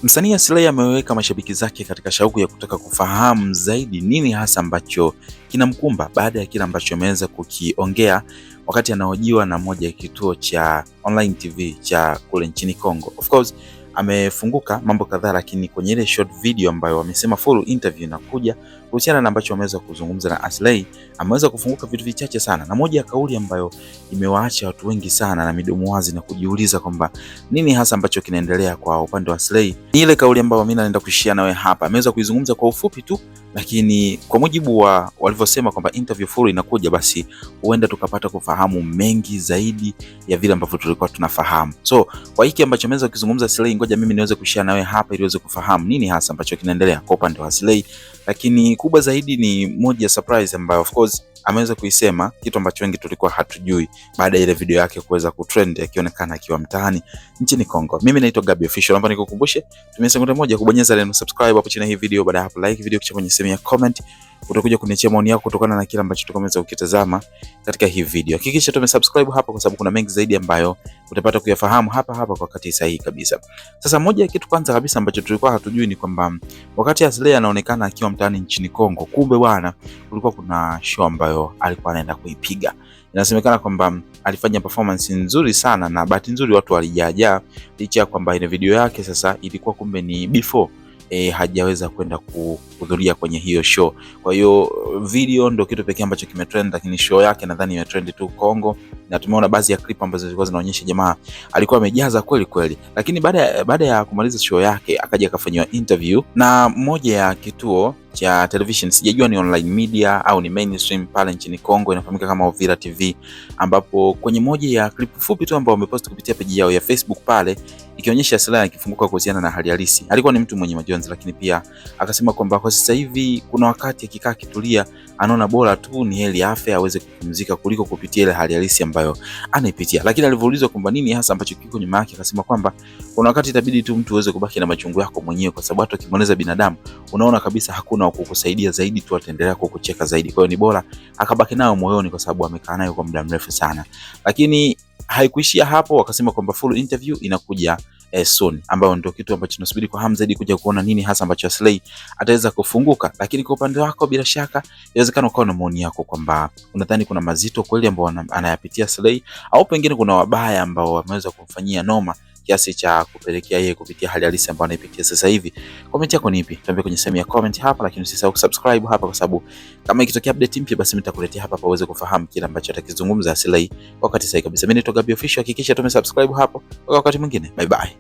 Msanii Aslay ameweka mashabiki zake katika shauku ya kutaka kufahamu zaidi nini hasa ambacho kinamkumba baada ya kile ambacho ameweza kukiongea wakati anahojiwa na moja ya kituo cha online TV cha kule nchini Kongo. Of course amefunguka mambo kadhaa, lakini kwenye ile short video ambayo wamesema full interview inakuja kuhusiana na ambacho ameweza kuzungumza na Aslay, ameweza kufunguka vitu vichache sana, na moja ya kauli ambayo imewaacha watu wengi sana na midomo wazi na kujiuliza kwamba nini hasa ambacho kinaendelea kwa upande wa Aslay ni ile kauli ambayo mimi naenda kushare nawe hapa. Ameweza kuizungumza kwa ufupi tu, lakini kwa mujibu wa walivyosema kwamba interview full inakuja, basi huenda tukapata kufahamu mengi zaidi ya vile ambavyo tulikuwa tunafahamu. So kwa hiki ambacho ameweza kuzungumza Aslay, ngoja mimi niweze kushare nawe hapa ili uweze kufahamu nini hasa ambacho kinaendelea kwa upande wa Aslay. Lakini kubwa zaidi ni moja ya surprise ambayo of course ameweza kuisema, kitu ambacho wengi tulikuwa hatujui baada ya ile video yake kuweza kutrend akionekana akiwa mtaani nchini Kongo. Mimi naitwa Gabby Official. Naomba nikukumbushe tumia sekunde moja kubonyeza neno subscribe hapo chini ya hii video. Baada ya hapo like video, kisha kwenye sehemu ya comment utakuja kuniachia maoni yako kutokana na kile ambacho tukomeza ukitazama katika hii video. Hakikisha tumesubscribe hapa kwa sababu kuna mengi zaidi ambayo utapata kuyafahamu hapa hapa kwa wakati sahihi kabisa. Sasa moja ya kitu kwanza kabisa ambacho tulikuwa hatujui ni kwamba wakati Aslay anaonekana akiwa mtaani nchini Kongo, kumbe bwana kulikuwa kuna show ambayo alikuwa anaenda kuipiga. Inasemekana kwamba alifanya performance nzuri sana, na bahati nzuri watu walijaa, licha ya kwamba ile video yake sasa ilikuwa kumbe ni before hajaweza kwenda kuhudhuria kwenye hiyo show. Kwa hiyo video ndio kitu pekee ambacho kimetrend, lakini show yake nadhani imetrend tu Kongo, na tumeona baadhi ya clip ambazo zilikuwa zinaonyesha jamaa alikuwa amejaza kweli kweli. Lakini baada ya kumaliza show yake akaja akafanywa interview na moja ya kituo cha television, sijajua ni online media au ni mainstream pale nchini Kongo, inafahamika kama Uvira TV, ambapo kwenye moja ya clip fupi tu ambao wamepost kupitia page yao ya Facebook pale ikionyesha Aslay akifunguka kuhusiana na hali halisi. Alikuwa ni mtu mwenye majonzi, lakini pia akasema kwamba kwa sasa hivi kuna wakati akikaa kitulia anaona bora tu ni heli afya aweze kupumzika kuliko kupitia ile hali halisi ambayo anaipitia. Lakini alivyoulizwa kwamba nini hasa ambacho kiko nyuma yake, akasema kwamba kuna wakati itabidi tu mtu uweze kubaki na machungu yako mwenyewe, kwa sababu hata ukimweleza binadamu unaona kabisa hakuna wa kukusaidia zaidi tu, ataendelea kukucheka zaidi. Kwa hiyo ni bora akabaki nayo moyoni kwa sababu amekaa nayo kwa muda mrefu sana. Lakini haikuishia hapo, wakasema kwamba full interview inakuja soon, ambayo ndio kitu ambacho tunasubiri kwa hamu zaidi kuja kuona nini hasa ambacho Aslay ataweza kufunguka. Lakini kwa upande wako, bila shaka inawezekana ukawa na maoni yako kwamba unadhani kuna mazito kweli ambao anayapitia Aslay, au pengine kuna wabaya ambao wameweza kumfanyia noma kiasi cha kupelekea yeye kupitia hali halisi ambayo anaipitia sasa hivi. Comment yako ni ipi? Tuambie kwenye sehemu ya comment hapa, lakini usisahau kusubscribe hapa, kwa sababu kama ikitokea update mpya basi nitakuletea hapa uweze kufahamu kile ambacho atakizungumza Aslay wakati sahihi kabisa. Mimi naitwa Gabby Official, hakikisha tumesubscribe hapo. Wakati mwingine, bye bye.